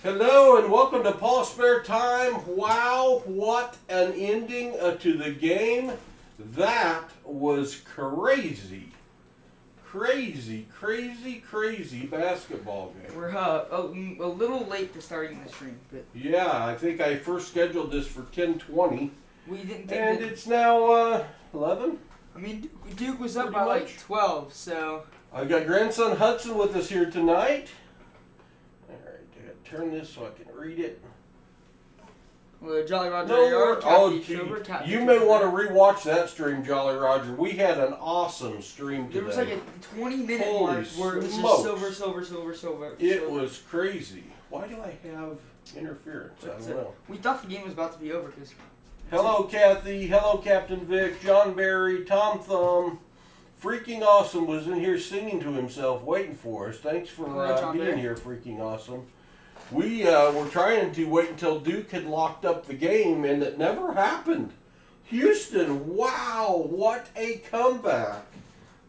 Hello and welcome to PasSpareTime. Wow, what an ending to the game. That was crazy. Crazy basketball game. We're a little late to starting the stream, but Yeah, I think I first scheduled this for 10:20, we didn't think and that, it's now 11. I mean, Duke was up Pretty by much. like 12, so I've got grandson Hudson with us here tonight. All right, I gotta turn this so I can read it. Jolly Roger, You may want to rewatch that stream, Jolly Roger. We had an awesome stream today. There was like a 20-minute Holy mark where it was smokes. just silver. It was crazy. Why do I have interference? I That's don't it. know. We thought the game was about to be over because Hello, Kathy. Hello, Captain Vic. John Barry. Tom Thumb. Freaking Awesome was in here singing to himself, waiting for us. Thanks for John being Barry. here, Freaking Awesome. We were trying to wait until Duke had locked up the game, and it never happened. Houston, wow, what a comeback.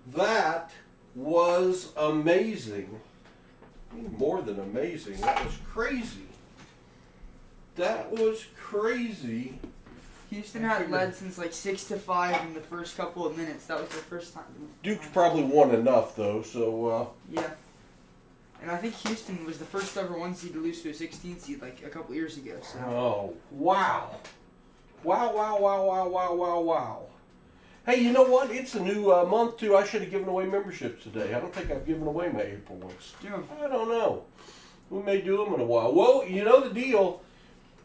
That was amazing. More than amazing. That was crazy. That was crazy. Houston had led since like 6-5 in the first couple of minutes. That was their first time. Duke's probably won enough, though, so... Yeah. And I think Houston was the first ever 1 seed to lose to a 16 seed like a couple years ago. So. Oh, wow. Wow. Hey, you know what? It's a new month, too. I should have given away memberships today. I don't think I've given away my April ones. Do 'em. I don't know. We may do them in a while. Well, you know the deal.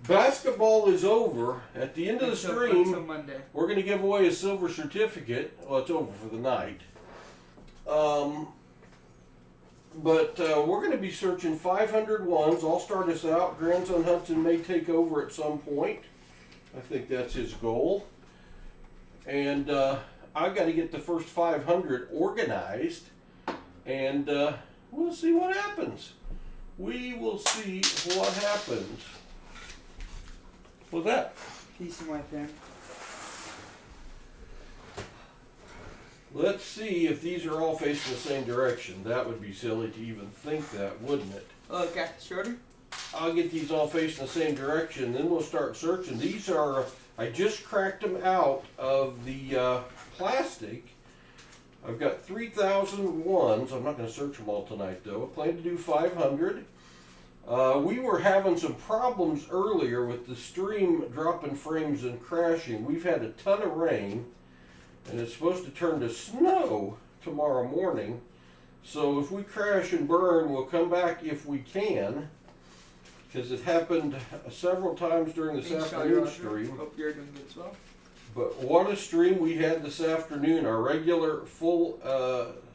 Basketball is over. At the end of the Until stream, Monday. we're going to give away a silver certificate. Well, it's over for the night. But we're going to be searching 500 ones. I'll start us out. Grandson Hudson may take over at some point. I think that's his goal. And I've got to get the first 500 organized. And we'll see what happens. We will see what happens. What's that? Peace in my pen. Let's see if these are all facing the same direction. That would be silly to even think that, wouldn't it? Okay, shorter? I'll get these all facing the same direction, then we'll start searching. These are, I just cracked them out of the plastic. I've got 3,000 ones. I'm not going to search them all tonight, though. I plan to do 500. We were having some problems earlier with the stream dropping frames and crashing. We've had a ton of rain. And it's supposed to turn to snow tomorrow morning. So if we crash and burn, we'll come back if we can. Because it happened several times during this afternoon stream. Hope you're doing good as well. But what a stream we had this afternoon. Our regular full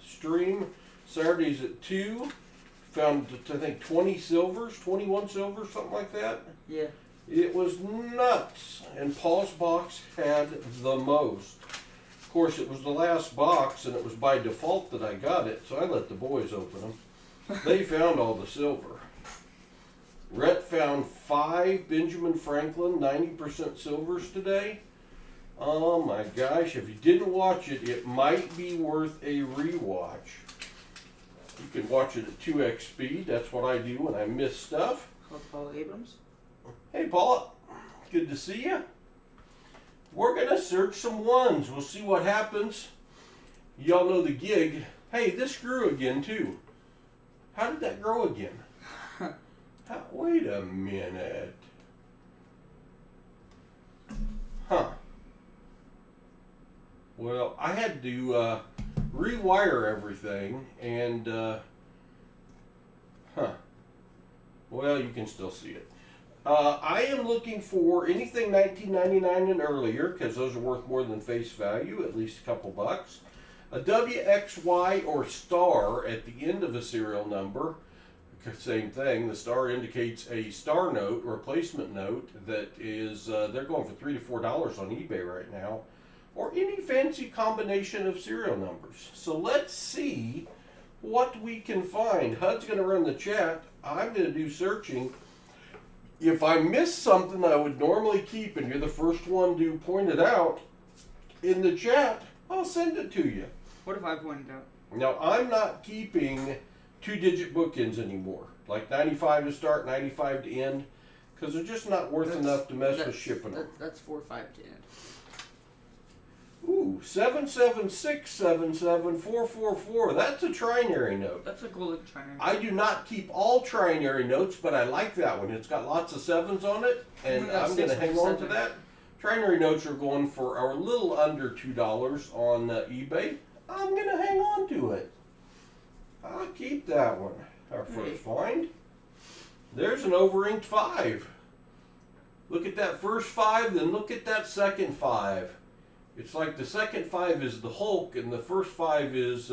stream. Saturday's at 2. Found, I think, 21 silvers, something like that. Yeah. It was nuts. And Paul's box had the most. Of course, it was the last box, and it was by default that I got it, so I let the boys open them. They found all the silver. Rhett found 5 Benjamin Franklin 90% silvers today. Oh my gosh, if you didn't watch it, it might be worth a rewatch. You can watch it at 2x speed. That's what I do when I miss stuff. Hello, Paul Abrams. Hey, Paula. Good to see you. We're going to search some ones. We'll see what happens. Y'all know the gig. Hey, this grew again, too. How did that grow again? Wait a minute. Huh. Well, I had to rewire everything, and, well, you can still see it. I am looking for anything 1999 and earlier, because those are worth more than face value, at least a couple bucks. A WXY or star at the end of a serial number. Same thing. The star indicates a star note or a placement note that is, they're going for $3 to $4 on eBay right now. Or any fancy combination of serial numbers. So let's see what we can find. HUD's going to run the chat. I'm going to do searching. If I miss something I would normally keep, and you're the first one to point it out in the chat, I'll send it to you. What if I pointed out? Now, I'm not keeping 2-digit bookends anymore. like 95 to start, 95 to end, because they're just not worth enough to mess with shipping them. That's 4-5 to end. Ooh, 776774444. That's a trinary note. That's a golden trinary. I do not keep all trinary notes, but I like that one. It's got lots of sevens on it, and I'm going to hang on to that. Trinary notes are going for a little under $2 on eBay. I'm going to hang on to it. I'll keep that one. Our first find. There's an over-inked 5. Look at that first 5, then look at that second 5. It's like the second 5 is the Hulk, and the first 5 is,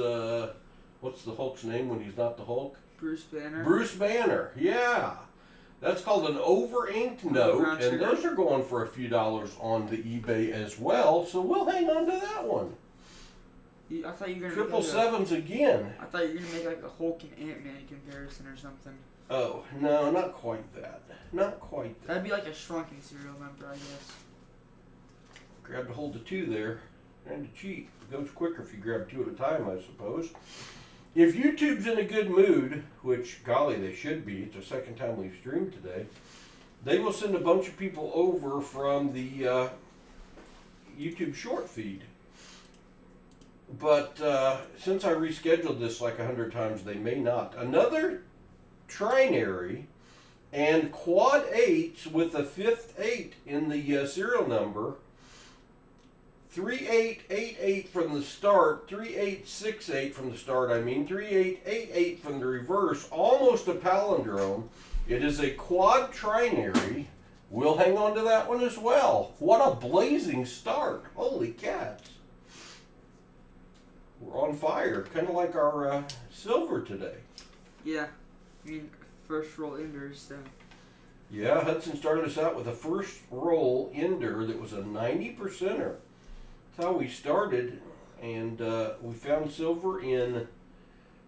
what's the Hulk's name when he's not the Hulk? Bruce Banner. Bruce Banner, yeah. That's called an over-inked note, and those are going for a few dollars on the eBay as well, so we'll hang on to that one. I thought you were going to Triple sevens again. I thought you were going to make like a Hulk and Ant-Man comparison or something. Oh, no, not quite that. Not quite that. That'd be like a shrunken serial number, I guess. Grabbed a hold of 2 there. And to cheat. It goes quicker if you grab 2 at a time, I suppose. If YouTube's in a good mood, which, golly, they should be. It's the second time we've streamed today. They will send a bunch of people over from the YouTube short feed. But since I rescheduled this like 100 times, they may not. Another trinary and quad 8s with a 5th 8 in the serial number. 3888 from the start, 3868 from the start, 3888 from the reverse, almost a palindrome. It is a quad trinary. We'll hang on to that one as well. What a blazing start. Holy cats. We're on fire, kind of like our silver today. Yeah, I mean, first roll enders, so. Yeah, Hudson started us out with a first roll ender that was a 90%er. That's how we started, and we found silver in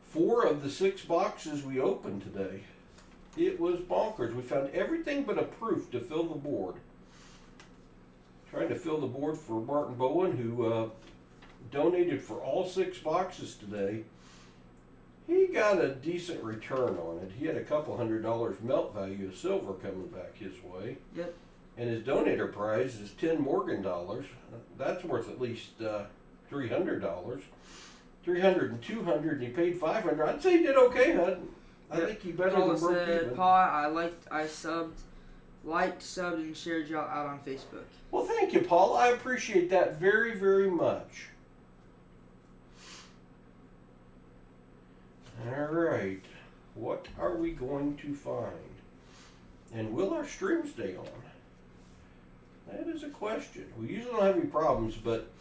4 of the 6 boxes we opened today. It was bonkers. We found everything but a proof to fill the board. Trying to fill the board for Martin Bowen, who donated for all 6 boxes today. He got a decent return on it. He had a couple $100 melt value of silver coming back his way. Yep. And his donator prize is 10 Morgan dollars. That's worth at least $300. 300 and 200, and he paid 500. I'd say he did okay, Hud. I think he better than broke even. Paul, I subbed, and shared y'all out on Facebook. Well, thank you, Paul. I appreciate that very, very much. All right. What are we going to find? And will our stream stay on? That is a question. We usually don't have any problems, but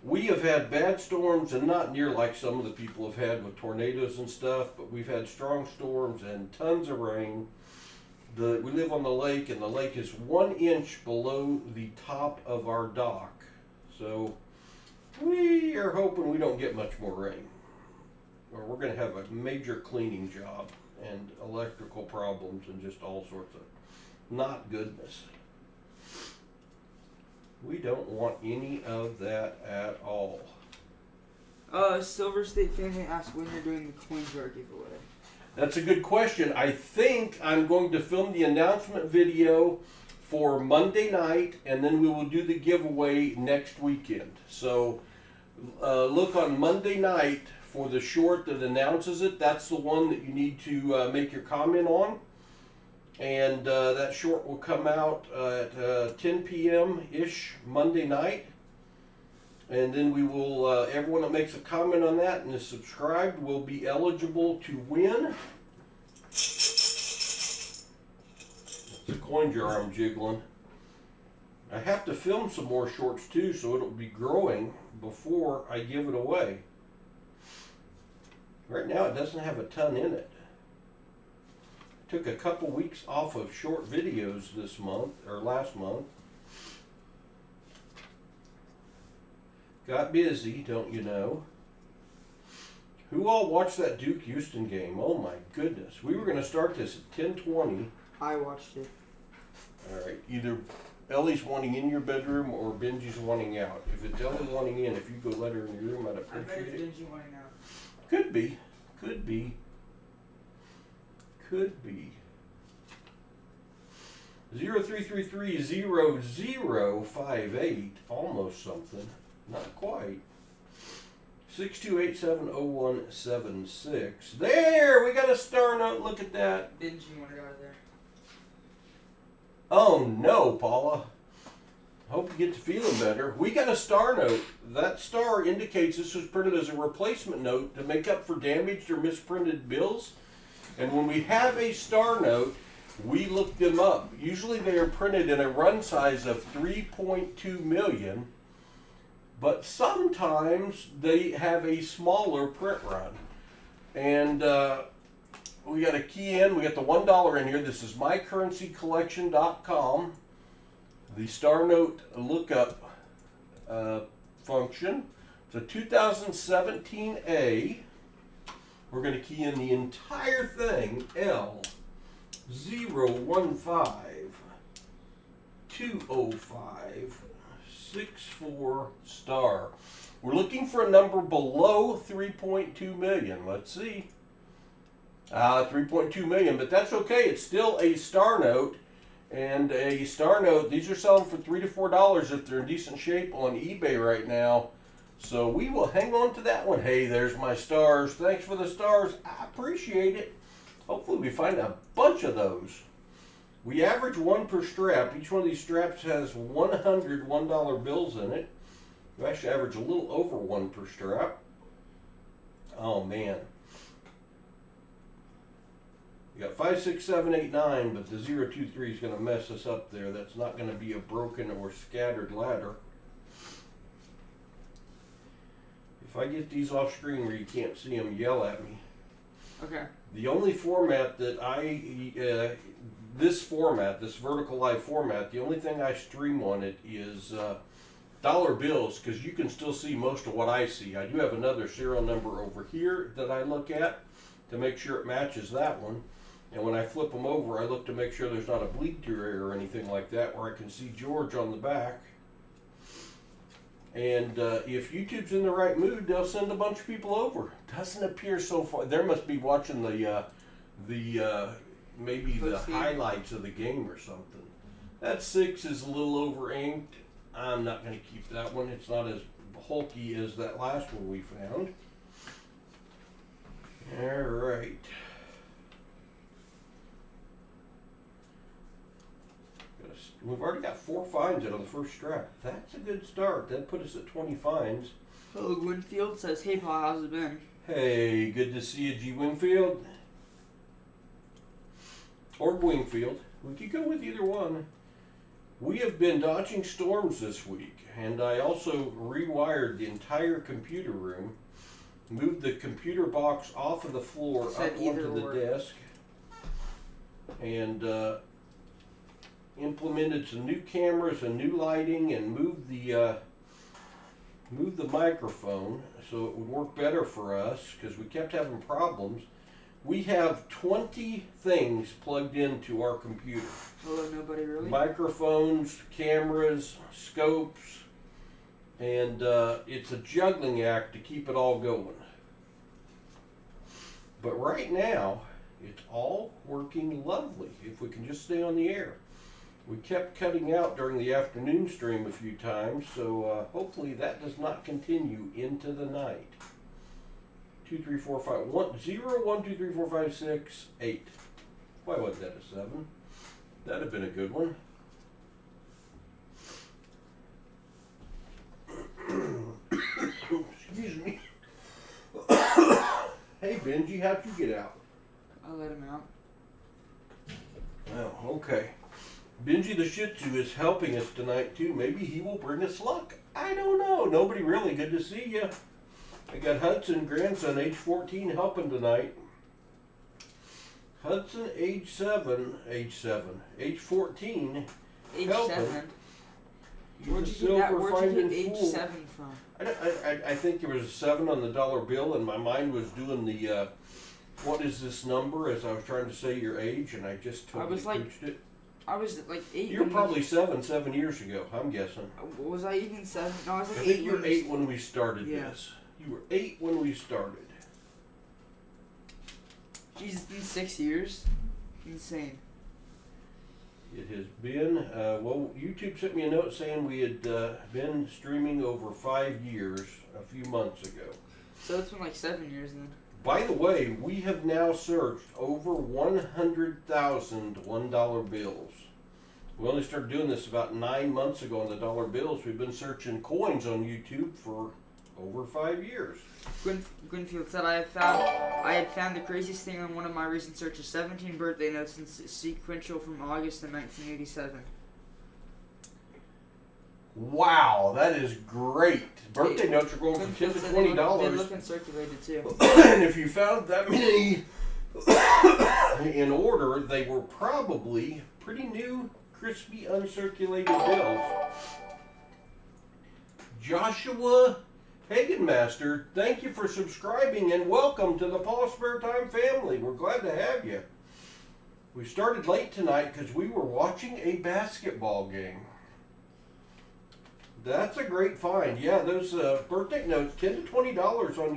we have had bad storms, and not near like some of the people have had with tornadoes and stuff, but we've had strong storms and tons of rain. We live on the lake, and the lake is 1 inch below the top of our dock. So we are hoping we don't get much more rain. Or we're going to have a major cleaning job and electrical problems and just all sorts of not goodness. We don't want any of that at all. Silver State Family asked when you're doing the coin jar giveaway. That's a good question. I think I'm going to film the announcement video for Monday night, and then we will do the giveaway next weekend. So look on Monday night for the short that announces it. That's the one that you need to make your comment on. And that short will come out at 10 p.m.-ish Monday night. And then we will, everyone that makes a comment on that and is subscribed will be eligible to win. It's a coin jar I'm jiggling. I have to film some more shorts too, so it'll be growing before I give it away. Right now it doesn't have a ton in it. Took a couple weeks off of short videos this month, or last month. Got busy, don't you know? Who all watched that Duke Houston game? Oh my goodness. We were going to start this at 10:20. I watched it. Alright, either Ellie's wanting in your bedroom or Benji's wanting out. If it's Ellie wanting in, if you go let her in your room, I'd appreciate it. I bet it's Benji wanting out. Could be. Could be. could be. 03330058, almost something, not quite. 62870176. There, we got a star note. Look at that. Binging when I got it there. Oh no, Paula. Hope you get to feeling better. We got a star note. That star indicates this was printed as a replacement note to make up for damaged or misprinted bills. And when we have a star note, we look them up. Usually they are printed in a run size of 3.2 million, but sometimes they have a smaller print run. And we got a key in, we got the $1 in here. This is mycurrencycollection.com. The star note lookup function. It's a 2017A. We're going to key in the entire thing, L015-205-64 star. We're looking for a number below 3.2 million. Let's see. 3.2 million, but that's okay. It's still a star note. And a star note, these are selling for $3 to $4 if they're in decent shape on eBay right now. So we will hang on to that one. Hey, there's my stars. Thanks for the stars. I appreciate it. Hopefully we find a bunch of those. We average one per strap. Each one of these straps has 100 $1 bills in it. We actually average a little over one per strap. Oh man. You got 5, 6, 7, 8, 9, but the 0, 2, 3 is going to mess us up there. That's not going to be a broken or scattered ladder. If I get these off screen where you can't see them, yell at me. Okay. The only format that this vertical live format, the only thing I stream on it is dollar bills, because you can still see most of what I see. I do have another serial number over here that I look at to make sure it matches that one. And when I flip them over, I look to make sure there's not a bleed through area or anything like that where I can see George on the back. And if YouTube's in the right mood, they'll send a bunch of people over. Doesn't appear so far. They must be watching the maybe the highlights of the game or something. That 6 is a little over inked. I'm not going to keep that one. It's not as bulky as that last one we found. All right. We've already got 4 finds out of the first strap. That's a good start. That put us at 20 finds. Hello, Winfield says, "Hey, Pa, how's it been?" Hey, good to see you, G. Winfield. Or Wingfield. We could go with either one. We have been dodging storms this week, and I also rewired the entire computer room, moved the computer box off of the floor up onto the desk, and implemented some new cameras and new lighting, and moved the microphone so it would work better for us because we kept having problems. We have 20 things plugged into our computer. Hello, nobody really? Microphones, cameras, scopes, and it's a juggling act to keep it all going. But right now, it's all working lovely if we can just stay on the air. We kept cutting out during the afternoon stream a few times, so hopefully that does not continue into the night. 2, 3, 4, 5, 1, 0, 1, 2, 3, 4, 5, 6, 8. Why wasn't that a 7? That'd have been a good one. Excuse me. Hey Benji, how'd you get out? I let him out. Oh, okay. Benji the Shih Tzu is helping us tonight too. Maybe he will bring us luck. I don't know. Nobody really. Good to see you. I got Hudson, grandson, age 14, helping tonight. Hudson, age 14, Age helping. 7? He's Where'd a you get silver age finding fool. 7 from? I think there was a 7 on the dollar bill, and my mind was doing the what is this number as I was trying to say your age, and I just totally preached it. I was like 8. You were probably 7 years ago, I'm guessing. Was I even 7? No, I was like I 8. think you were 8 when we started this. You were 8 when we started. Jeez, it's been 6 years. Insane. It has been, well, YouTube sent me a note saying we had been streaming over 5 years a few months ago. So it's been like 7 years then. By the way, we have now searched over 100,000 $1 bills. We only started doing this about 9 months ago on the dollar bills. We've been searching coins on YouTube for over 5 years. Gwynfield said, I had found the craziest thing on one of my recent searches, 17 birthday notes in sequential from August of 1987. Wow, that is great. Birthday notes are going from $10 to $20. They look uncirculated too. And if you found that many in order, they were probably pretty new, crispy, uncirculated bills. Joshua Hagenmaster, thank you for subscribing and welcome to the PasSpareTime family. We're glad to have you. We started late tonight because we were watching a basketball game. That's a great find. Yeah, those birthday notes, $10 to $20 on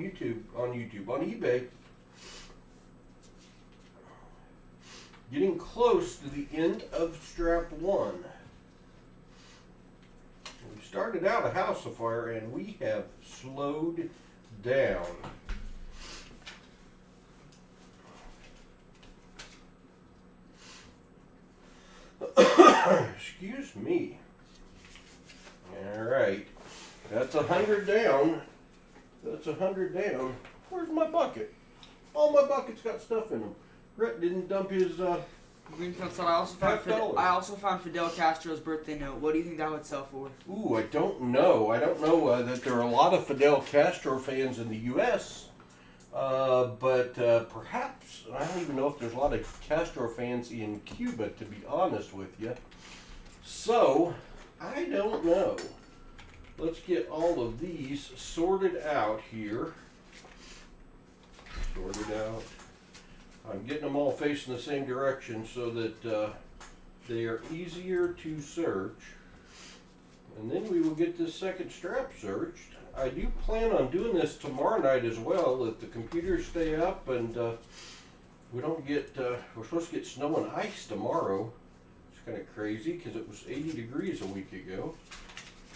eBay. Getting close to the end of strap 1. We started out a house of fire and we have slowed down. Excuse me. All right, that's 100 down. That's 100 down. Where's my bucket? All my buckets got stuff in them. Brett didn't dump his Greenfield said, I also found Fidel Castro's birthday note. What do you think that would sell for? Ooh, I don't know. I don't know that there are a lot of Fidel Castro fans in the U.S., but perhaps, I don't even know if there's a lot of Castro fans in Cuba, to be honest with you. So, I don't know. Let's get all of these sorted out here. Sorted out. I'm getting them all facing the same direction so that they are easier to search. And then we will get this second strap searched. I do plan on doing this tomorrow night as well if the computers stay up and we don't get, we're supposed to get snow and ice tomorrow. It's kind of crazy because it was 80 degrees a week ago.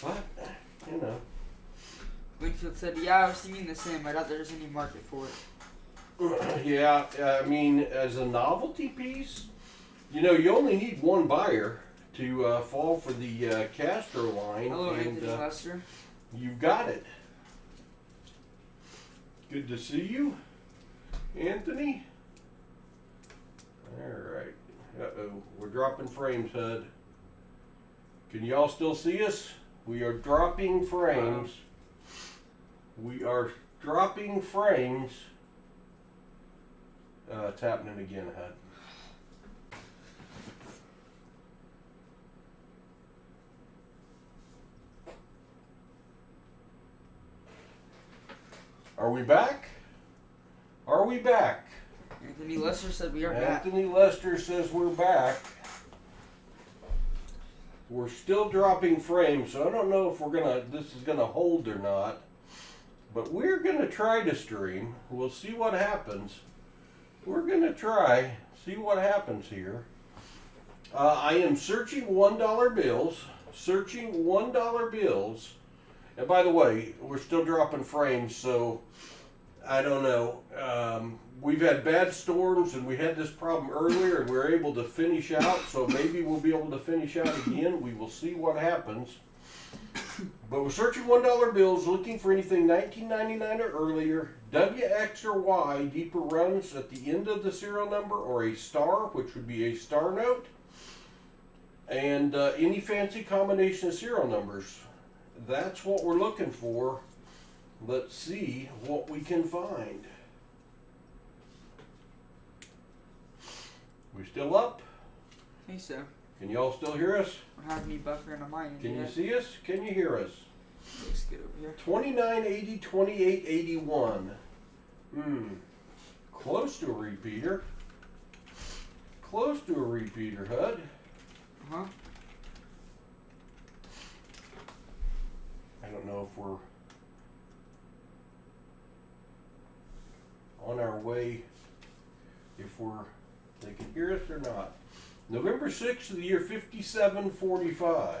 But, you know. Winfield said, yeah, I was thinking the same. I doubt there's any market for it. Yeah, I mean, as a novelty piece, you know, you only need one buyer to fall for the Castro line. Hello, and, Anthony Lester. You've got it. Good to see you, Anthony. All right. Uh-oh, we're dropping frames, Hud. Can y'all still see us? We are dropping frames. We are dropping frames. It's happening again, Hud. Are we back? Are we back? Anthony Lester said we are back. Anthony Lester says we're back. We're still dropping frames, so I don't know if this is gonna hold or not. But we're gonna try to stream. We'll see what happens. We're gonna try, see what happens here. I am searching $1 bills. Searching $1 bills. And by the way, we're still dropping frames, so I don't know. We've had bad storms, and we had this problem earlier, and we were able to finish out, so maybe we'll be able to finish out again. We will see what happens. But we're searching $1 bills, looking for anything 1999 or earlier, W, X, or Y, deeper runs at the end of the serial number, or a star, which would be a star note, and any fancy combination of serial numbers. That's what we're looking for. Let's see what we can find. We still up? I think so. Can y'all still hear us? We're having me buffering on mine. Can you see us? Can you hear us? Let's get over here. 2980, 2881. Close to a repeater. Close to a repeater, Hud. Uh-huh. I don't know if we're on our way if they can hear us or not. November 6th of the year 5745.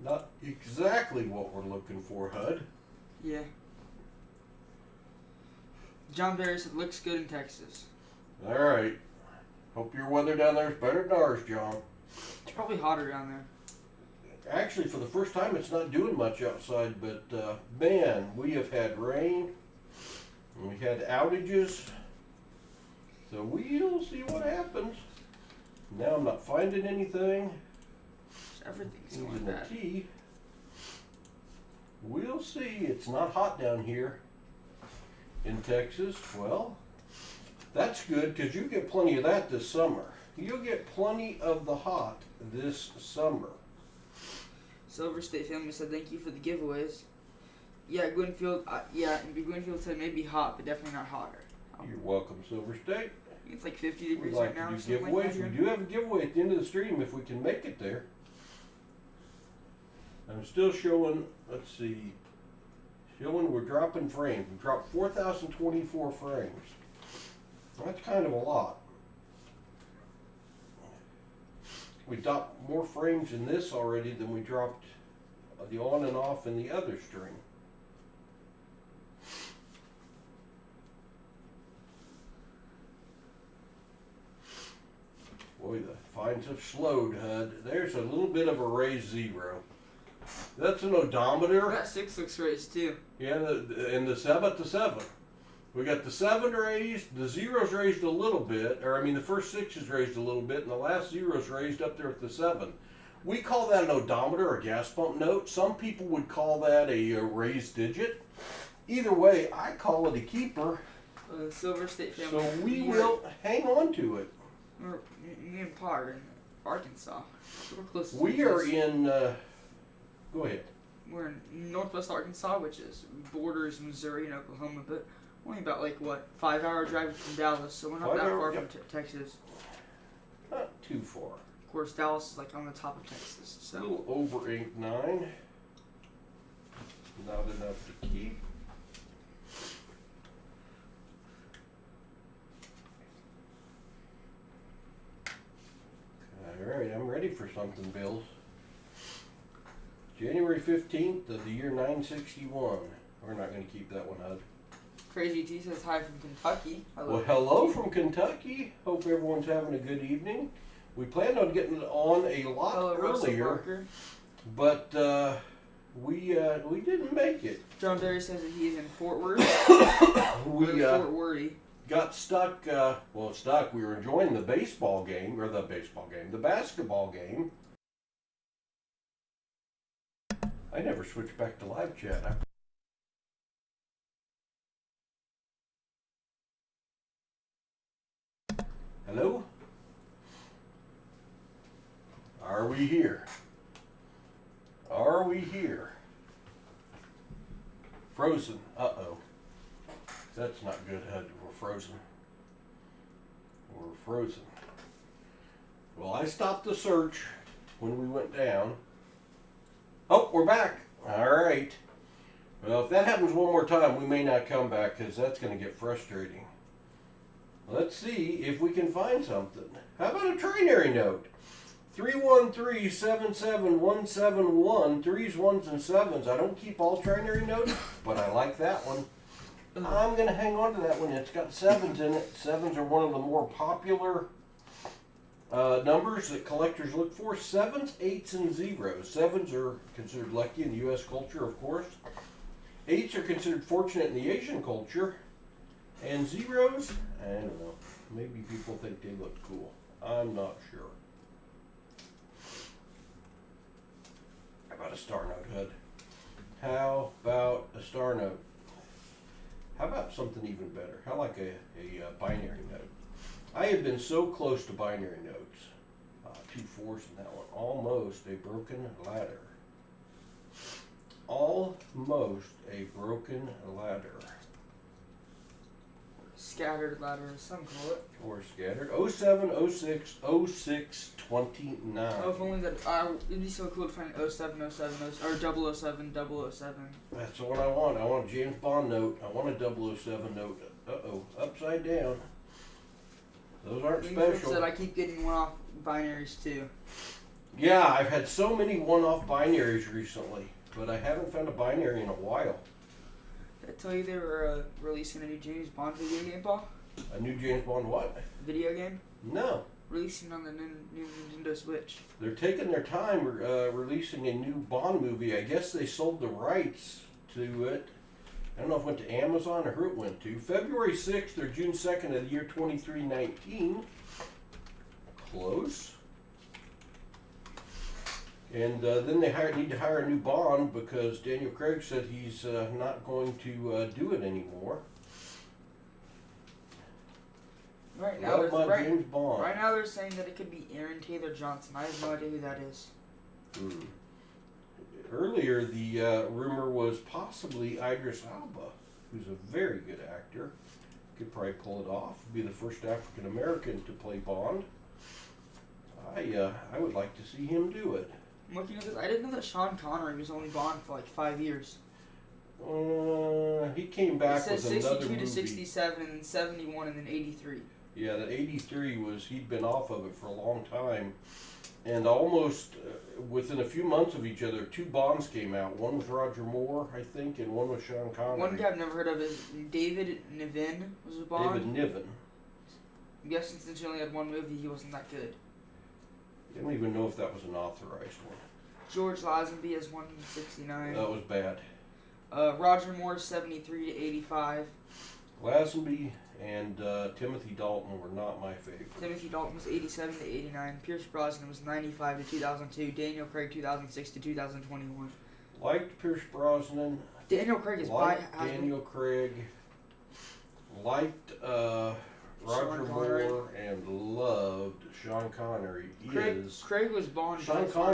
Not exactly what we're looking for, HUD. Yeah. John Barry said, looks good in Texas. Alright. Hope your weather down there is better than ours, John. It's probably hotter down there. Actually, for the first time, it's not doing much outside, but man, we have had rain, and we had outages, so we'll see what happens. Now I'm not finding anything. Everything's Using going the bad. T. We'll see. It's not hot down here in Texas. Well, that's good because you get plenty of that this summer. You'll get plenty of the hot this summer. Silver State family said, thank you for the giveaways. Yeah, Gwynfield, Gwynfield said maybe hot, but definitely not hotter. You're welcome, Silver State. I think it's like 50 We'd degrees like right now to or do something giveaways. like that. We do have a giveaway at the end of the stream if we can make it there. I'm still showing, let's see, we're dropping frames. We dropped 4,024 frames. That's kind of a lot. We dropped more frames in this already than we dropped the on and off in the other stream. Boy, the fines have slowed, HUD. There's a little bit of a raised zero. That's an odometer. That 6 looks raised too. Yeah, and the 7 to 7. We got the 7 raised, the zero's raised a little bit, or I mean the first 6 is raised a little bit, and the last zero's raised up there at the 7. We call that an odometer or gas pump note. Some people would call that a raised digit. Either way, I call it a keeper. Silver State family. So we will hang on to it. Me and Pa are in Arkansas. We're close to We are in, go ahead. We're in northwest Arkansas, which is borders Missouri and Oklahoma, but only about 5-hour drive from Dallas, so we're not that far from Texas. Not too far. Of course, Dallas is on the top of Texas, A so. little over 8, 9. Not enough to keep. Alright, I'm ready for something, Bills. January 15th of the year 961. We're not going to keep that one, HUD. Crazy T says hi from Kentucky. Well, hello from Kentucky. Hope everyone's having a good evening. We planned on getting it on a lot Hello, Russell earlier, Parker. but we didn't make it. John Barry says that he is in Fort Worth. We Fort Worth. got stuck. We were enjoying the basketball game. I never switched back to live chat. Hello? Are we here? Are we here? Frozen. Uh-oh. That's not good, HUD. We're frozen. We're frozen. Well, I stopped the search when we went down. Oh, we're back. All right. Well, if that happens one more time, we may not come back because that's going to get frustrating. Let's see if we can find something. How about a trinary note? 313-77171, 3s, 1s, and 7s. I don't keep all trinary notes, but I like that one. I'm going to hang on to that one. It's got 7s in it. 7s are one of the more popular numbers that collectors look for. 7s, 8s, and 0s. 7s are considered lucky in the U.S. culture, of course. 8s are considered fortunate in the Asian culture. And 0s, I don't know. Maybe people think they look cool. I'm not sure. How about a star note, HUD? How about a star note? How about something even better? How like a binary note? I have been so close to binary notes. 2 4s in that one. Almost a broken ladder. Almost a broken ladder. Scattered ladder, as some call it. Or scattered. 07, 06, 06, 29. Oh, if only that. It'd be so cool to find 07, 07, or 007, 007. That's the one I want. I want a James Bond note. I want a 007 note. Uh-oh. Upside down. Those aren't Greenfield special. said I keep getting one-off binaries too. Yeah, I've had so many one-off binaries recently, but I haven't found a binary in a while. Did I tell you they were releasing a new James Bond video game, Paul? A new James Bond what? Video game? No. Releasing on the new Nintendo Switch. They're taking their time releasing a new Bond movie. I guess they sold the rights to it. I don't know if it went to Amazon or who it went to. February 6th or June 2nd of the year 2319. Close. And then they need to hire a new Bond because Daniel Craig said he's not going to do it anymore. Right now, James Bond. Right now they're saying that it could be Aaron Taylor Johnson. I have no idea who that is. Earlier, the rumor was possibly Idris Elba, who's a very good actor. Could probably pull it off. Be the first African American to play Bond. I would like to see him do it. I'm looking at this. I didn't know that Sean Connery was only Bond for like 5 years. He came back it with says another 62 movie. to 67, and then 71, and then 83. Yeah, that 83 he'd been off of it for a long time. And almost within a few months of each other, 2 Bonds came out. One with Roger Moore, I think, and one with Sean Connery. One guy I've never heard of is David Niven was a Bond. David Niven. I'm guessing since he only had one movie, he wasn't that good. I don't even know if that was an authorized one. George Lazenby is 169. That was bad. Roger Moore 73 to 85. Lazenby and Timothy Dalton were not my favorite. Timothy Dalton was 87 to 89. Pierce Brosnan was 95 to 2002. Daniel Craig 2006 to 2021. Liked Pierce Brosnan. Daniel Craig is Daniel Craig. Liked Roger Moore and loved Sean Connery. Craig was Bond. Sean Connery